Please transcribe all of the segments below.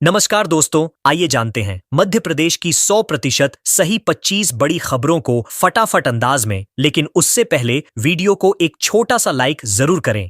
नमस्कार दोस्तों, आइए जानते हैं मध्य प्रदेश की 100% सही 25 बड़ी खबरों को फटाफट अंदाज में। लेकिन उससे पहले वीडियो को एक छोटा सा लाइक जरूर करें।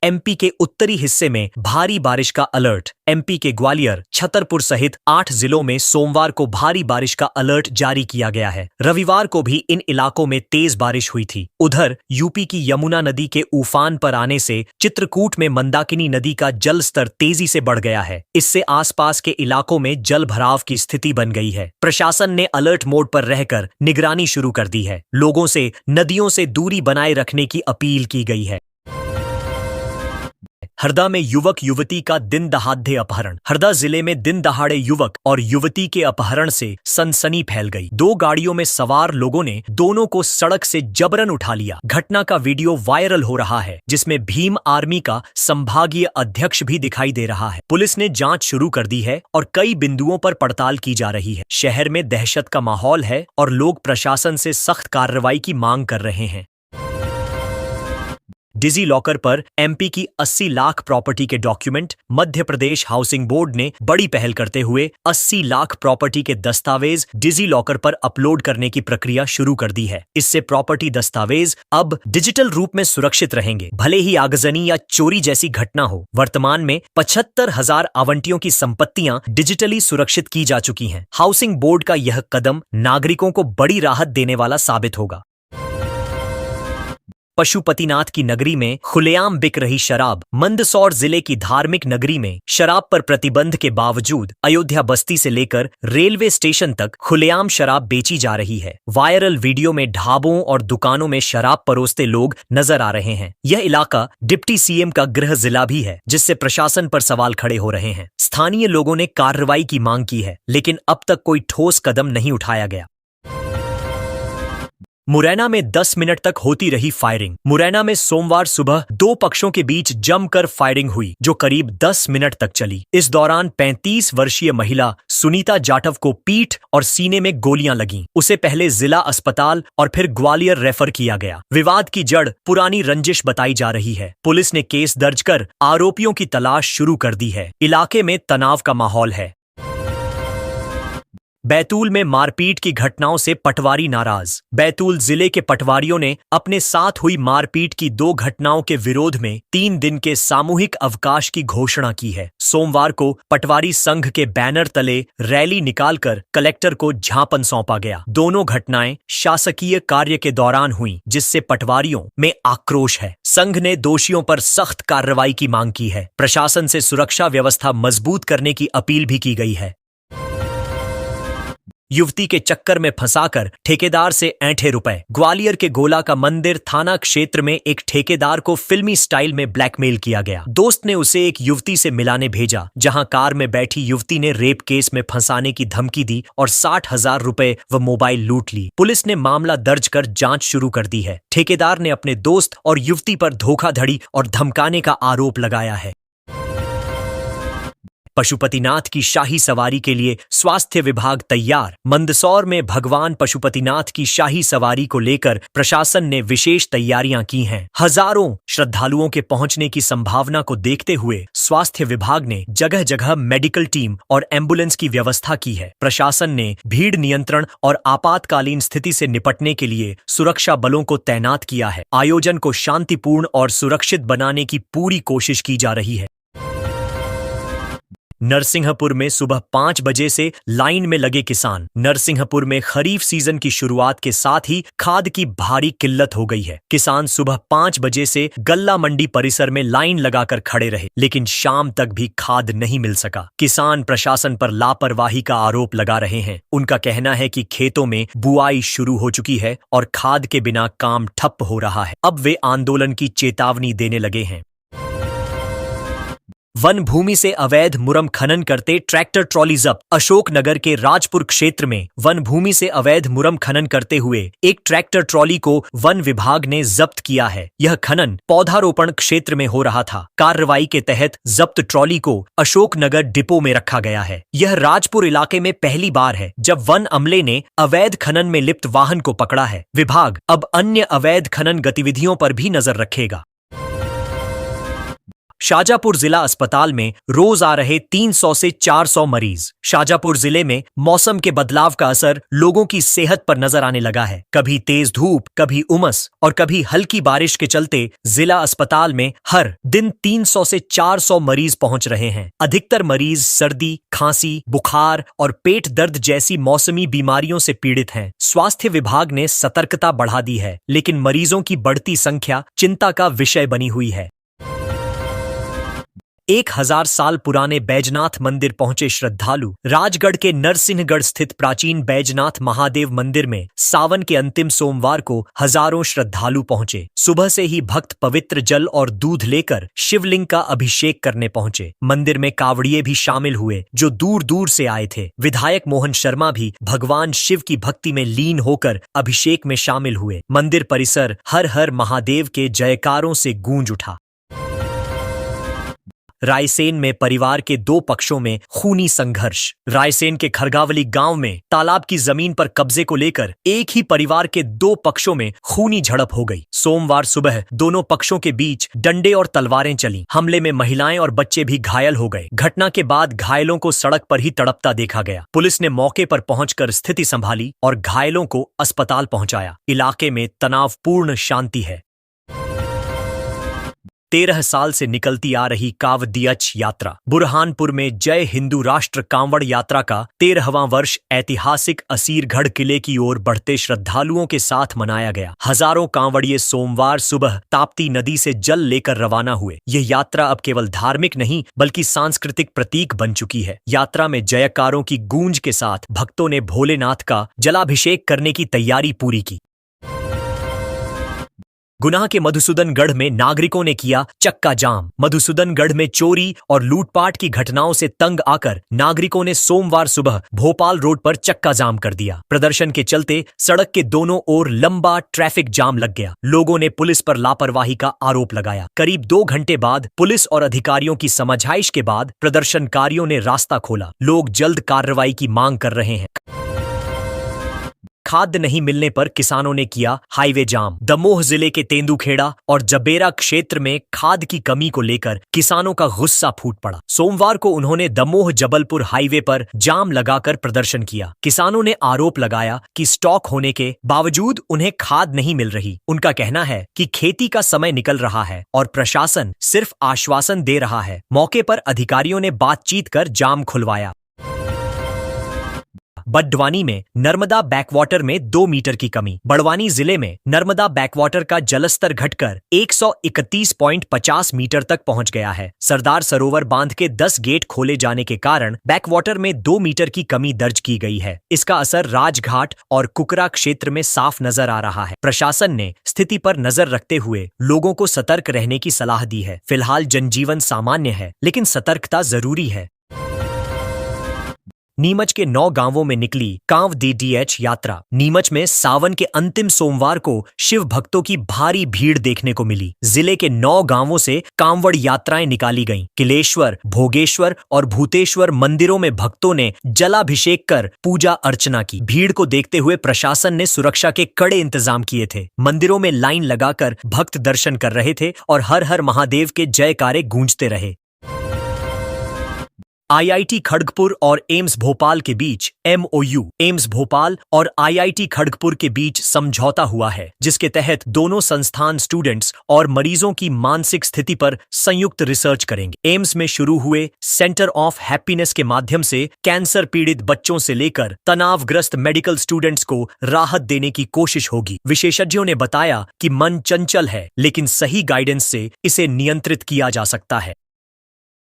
एमपी के उत्तरी हिस्से में भारी बारिश का अलर्ट। एमपी के ग्वालियर, छतरपुर सहित 8 जिलों में सोमवार को भारी बारिश का अलर्ट जारी किया गया है। रविवार को भी इन इलाकों में तेज बारिश हुई थी। उधर यूपी की यमुना नदी के उफान पर आने से चित्रकूट में मंदाकिनी नदी का जल स्तर तेजी से बढ़ गया है। इससे आसपास के इलाकों में जल भराव की स्थिति बन गई है। प्रशासन ने अलर्ट मोड पर रहकर निगरानी शुरू कर दी है। लोगों से नदियों से दूरी बनाए रखने की अपील की गई है। हरदा में युवक युवती का दिन दहाड़े अपहरण। हरदा जिले में दिन दहाड़े युवक और युवती के अपहरण से सनसनी फैल गई। 2 गाड़ियों में सवार लोगों ने दोनों को सड़क से जबरन उठा लिया। घटना का वीडियो वायरल हो रहा है, जिसमें भीम आर्मी का संभागीय अध्यक्ष भी दिखाई दे रहा है। पुलिस ने जांच शुरू कर दी है और कई बिंदुओं पर पड़ताल की जा रही है। शहर में दहशत का माहौल है और लोग प्रशासन से सख्त कार्रवाई की मांग कर रहे हैं। डिजी लॉकर पर एमपी की 80 लाख प्रॉपर्टी के document. Madhya Pradesh housing board ने बड़ी पहल करते हुए 80 लाख प्रॉपर्टी के दस्तावेज डिजी लॉकर पर अपलोड करने की प्रक्रिया शुरू कर दी है। इससे प्रॉपर्टी दस्तावेज अब डिजिटल रूप में सुरक्षित रहेंगे, भले ही आगजनी या चोरी जैसी घटना हो। वर्तमान में 75,000 आवंटियों की संपत्तियां डिजिटली सुरक्षित की जा चुकी हैं। हाउसिंग बोर्ड का यह कदम नागरिकों को बड़ी राहत देने वाला साबित होगा। पशुपतिनाथ की नगरी में खुलेआम बिक रही शराब। मंदसौर जिले की धार्मिक नगरी में शराब पर प्रतिबंध के बावजूद अयोध्या बस्ती से लेकर रेलवे स्टेशन तक खुलेआम शराब बेची जा रही है। वायरल वीडियो में ढाबों और दुकानों में शराब परोसते लोग नजर आ रहे हैं। यह इलाका डिप्टी सीएम का गृह जिला भी है, जिससे प्रशासन पर सवाल खड़े हो रहे हैं। स्थानीय लोगों ने कार्रवाई की मांग की है, लेकिन अब तक कोई ठोस कदम नहीं उठाया गया। मुरैना में 10 मिनट तक होती रही फायरिंग। मुरैना में सोमवार सुबह 2 पक्षों के बीच जमकर फायरिंग हुई, जो करीब 10 मिनट तक चली। इस दौरान 35 वर्षीय महिला सुनीता जाटव को पीठ और सीने में गोलियां लगीं। उसे पहले जिला अस्पताल और फिर ग्वालियर रेफर किया गया। विवाद की जड़ पुरानी रंजिश बताई जा रही है। पुलिस ने केस दर्ज कर आरोपियों की तलाश शुरू कर दी है। इलाके में तनाव का माहौल है। बैतूल में मारपीट की घटनाओं से पटवारी नाराज। बैतूल जिले के पटवारियों ने अपने साथ हुई मारपीट की 2 घटनाओं के विरोध में 3 दिन के सामूहिक अवकाश की घोषणा की है। सोमवार को पटवारी संघ के बैनर तले रैली निकालकर कलेक्टर को ज्ञापन सौंपा गया। दोनों घटनाएं शासकीय कार्य के दौरान हुई, जिससे पटवारियों में आक्रोश है। संघ ने दोषियों पर सख्त कार्रवाई की मांग की है। प्रशासन से सुरक्षा व्यवस्था मजबूत करने की अपील भी की गई है। युवती के चक्कर में फंसाकर ठेकेदार से ऐंठे रुपए। ग्वालियर के गोला का मंदिर थाना क्षेत्र में एक ठेकेदार को फिल्मी स्टाइल में ब्लैकमेल किया गया। दोस्त ने उसे एक युवती से मिलाने भेजा, जहां कार में बैठी युवती ने रेप केस में फंसाने की धमकी दी और 60,000 रुपए व मोबाइल लूट ली। पुलिस ने मामला दर्ज कर जांच शुरू कर दी है। ठेकेदार ने अपने दोस्त और युवती पर धोखाधड़ी और धमकाने का आरोप लगाया है। पशुपतिनाथ की शाही सवारी के लिए स्वास्थ्य विभाग तैयार। मंदसौर में भगवान पशुपतिनाथ की शाही सवारी को लेकर प्रशासन ने विशेष तैयारियां की हैं। हजारों श्रद्धालुओं के पहुंचने की संभावना को देखते हुए स्वास्थ्य विभाग ने जगह जगह मेडिकल टीम और एम्बुलेंस की व्यवस्था की है। प्रशासन ने भीड़ नियंत्रण और आपातकालीन स्थिति से निपटने के लिए सुरक्षा बलों को तैनात किया है। आयोजन को शांतिपूर्ण और सुरक्षित बनाने की पूरी कोशिश की जा रही है। नरसिंहपुर में सुबह 5 बजे से लाइन में लगे किसान। नरसिंहपुर में खरीफ सीजन की शुरुआत के साथ ही खाद की भारी किल्लत हो गई है। किसान सुबह 5 बजे से गल्ला मंडी परिसर में लाइन लगाकर खड़े रहे, लेकिन शाम तक भी खाद नहीं मिल सका। किसान प्रशासन पर लापरवाही का आरोप लगा रहे हैं। उनका कहना है कि खेतों में बुआई शुरू हो चुकी है और खाद के बिना काम ठप हो रहा है। अब वे आंदोलन की चेतावनी देने लगे हैं। वन भूमि से अवैध मुरम खनन करते ट्रैक्टर ट्रॉली जब्त। अशोकनगर के राजपुर क्षेत्र में वन भूमि से अवैध मुरम खनन करते हुए एक ट्रैक्टर ट्रॉली को वन विभाग ने जब्त किया है। यह खनन पौधारोपण क्षेत्र में हो रहा था। कार्रवाई के तहत जब्त ट्रॉली को अशोकनगर डिपो में रखा गया है। यह राजपुर इलाके में पहली बार है जब वन अमले ने अवैध खनन में लिप्त वाहन को पकड़ा है। विभाग अब अन्य अवैध खनन गतिविधियों पर भी नजर रखेगा। शाजापुर जिला अस्पताल में रोज आ रहे 300 से 400 मरीज। शाजापुर जिले में मौसम के बदलाव का असर लोगों की सेहत पर नजर आने लगा है। कभी तेज धूप, कभी उमस और कभी हल्की बारिश के चलते जिला अस्पताल में हर दिन 300 से 400 मरीज पहुंच रहे हैं। अधिकतर मरीज सर्दी, खांसी, बुखार और पेट दर्द जैसी मौसमी बीमारियों से पीड़ित हैं। स्वास्थ्य विभाग ने सतर्कता बढ़ा दी है, लेकिन मरीजों की बढ़ती संख्या चिंता का विषय बनी हुई है। 1000 साल पुराने बैजनाथ मंदिर पहुंचे श्रद्धालु। राजगढ़ के नरसिंहगढ़ स्थित प्राचीन बैजनाथ महादेव मंदिर में सावन के अंतिम सोमवार को हजारों श्रद्धालु पहुंचे। सुबह से ही भक्त पवित्र जल और दूध लेकर शिवलिंग का अभिषेक करने पहुंचे। मंदिर में कावड़िए भी शामिल हुए जो दूर दूर से आए थे। विधायक मोहन शर्मा भी भगवान शिव की भक्ति में लीन होकर अभिषेक में शामिल हुए। मंदिर परिसर हर हर महादेव के जयकारों से गूंज उठा। रायसेन में परिवार के 2 पक्षों में खूनी संघर्ष। रायसेन के खरगावली गांव में तालाब की जमीन पर कब्जे को लेकर एक ही परिवार के 2 पक्षों में खूनी झड़प हो गई। सोमवार सुबह दोनों पक्षों के बीच डंडे और तलवारें चली। हमले में महिलाएं और बच्चे भी घायल हो गए। घटना के बाद घायलों को सड़क पर ही तड़पता देखा गया। पुलिस ने मौके पर पहुंचकर स्थिति संभाली और घायलों को अस्पताल पहुंचाया। इलाके में तनावपूर्ण शांति है। 13 साल से निकलती आ रही कावदियच यात्रा। बुरहानपुर में जय हिंदू राष्ट्र कांवड़ यात्रा का 13वां वर्ष ऐतिहासिक असीरगढ़ किले की ओर बढ़ते श्रद्धालुओं के साथ मनाया गया। हजारों कांवड़िए सोमवार सुबह ताप्ती नदी से जल लेकर रवाना हुए। यह यात्रा अब केवल धार्मिक नहीं बल्कि सांस्कृतिक प्रतीक बन चुकी है। यात्रा में जयकारों की गूंज के साथ भक्तों ने भोलेनाथ का जलाभिषेक करने की तैयारी पूरी की। गुना के मधुसूदनगढ़ में नागरिकों ने किया चक्का जाम। मधुसूदनगढ़ में चोरी और लूटपाट की घटनाओं से तंग आकर नागरिकों ने सोमवार सुबह भोपाल रोड पर चक्का जाम कर दिया। प्रदर्शन के चलते सड़क के दोनों ओर लंबा ट्रैफिक जाम लग गया। लोगों ने पुलिस पर लापरवाही का आरोप लगाया। करीब 2 घंटे बाद पुलिस और अधिकारियों की समझाइश के बाद प्रदर्शनकारियों ने रास्ता खोला। लोग जल्द कार्रवाई की मांग कर रहे हैं। खाद्य नहीं मिलने पर किसानों ने किया हाईवे जाम। दमोह जिले के तेंदुखेड़ा और जबेरा क्षेत्र में खाद की कमी को लेकर किसानों का गुस्सा फूट पड़ा। सोमवार को उन्होंने दमोह जबलपुर हाईवे पर जाम लगाकर प्रदर्शन किया। किसानों ने आरोप लगाया कि स्टॉक होने के बावजूद उन्हें खाद नहीं मिल रही। उनका कहना है कि खेती का समय निकल रहा है और प्रशासन सिर्फ आश्वासन दे रहा है। मौके पर अधिकारियों ने बातचीत कर जाम खुलवाया। बड़वानी में नर्मदा बैकवाटर में 2 मीटर की कमी। बड़वानी जिले में नर्मदा बैकवाटर का जलस्तर घटकर 131.50 मीटर तक पहुंच गया है। सरदार सरोवर बांध के 10 गेट खोले जाने के कारण बैकवाटर में 2 मीटर की कमी दर्ज की गई है। इसका असर राजघाट और कुकरा क्षेत्र में साफ नजर आ रहा है। प्रशासन ने स्थिति पर नजर रखते हुए लोगों को सतर्क रहने की सलाह दी है। फिलहाल जनजीवन सामान्य है, लेकिन सतर्कता जरूरी है। नीमच के 9 गांवों में निकली कांवड़ियच यात्रा। नीमच में सावन के अंतिम सोमवार को शिव भक्तों की भारी भीड़ देखने को मिली। जिले के 9 गांवों से कांवड़ यात्राएं निकाली गईं। किलेश्वर, भोगेश्वर और भूतेश्वर मंदिरों में भक्तों ने जलाभिषेक कर पूजा अर्चना की। भीड़ को देखते हुए प्रशासन ने सुरक्षा के कड़े इंतजाम किए थे। मंदिरों में लाइन लगाकर भक्त दर्शन कर रहे थे और हर हर महादेव के जयकारे गूंजते रहे। आईआईटी खड़गपुर और एम्स भोपाल के बीच MOU एम्स भोपाल और आईआईटी खड़गपुर के बीच समझौता हुआ है, जिसके तहत दोनों संस्थान स्टूडेंट्स और मरीजों की मानसिक स्थिति पर संयुक्त रिसर्च करेंगे। एम्स में शुरू हुए सेंटर ऑफ हैप्पीनेस के माध्यम से कैंसर पीड़ित बच्चों से लेकर तनावग्रस्त मेडिकल स्टूडेंट्स को राहत देने की कोशिश होगी। विशेषज्ञों ने बताया कि मन चंचल है, लेकिन सही गाइडेंस से इसे नियंत्रित किया जा सकता है।